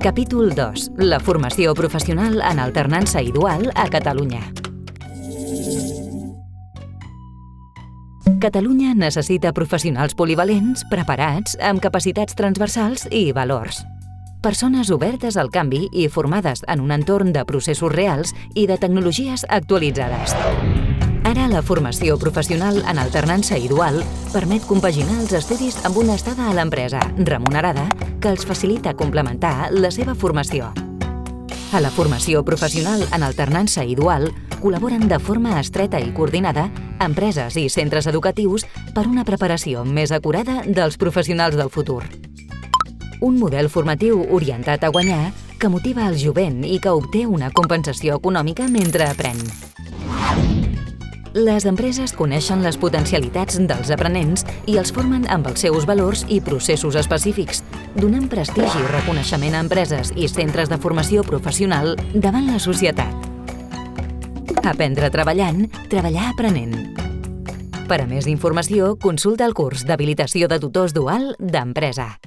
Capítol 2. La formació professional en alternança i dual a Catalunya. Catalunya necessita professionals polivalents, preparats, amb capacitats transversals i valors. Persones obertes al canvi i formades en un entorn de processos reals i de tecnologies actualitzades. Ara la formació professional en alternança i dual permet compaginar els estudis amb una estada a l'empresa, remunerada, que els facilita complementar la seva formació. A la formació professional en alternança i dual col·laboren de forma estreta i coordinada empreses i centres educatius per una preparació més acurada dels professionals del futur. Un model formatiu orientat a guanyar que motiva el jovent i que obté una compensació econòmica mentre aprèn. Les empreses coneixen les potencialitats dels aprenents i els formen amb els seus valors i processos específics, donant prestigi i reconeixement a empreses i centres de formació professional davant la societat. Aprendre treballant, treballar aprenent. Per a més informació, consulta el curs d'habilitació de tutors dual d'empresa.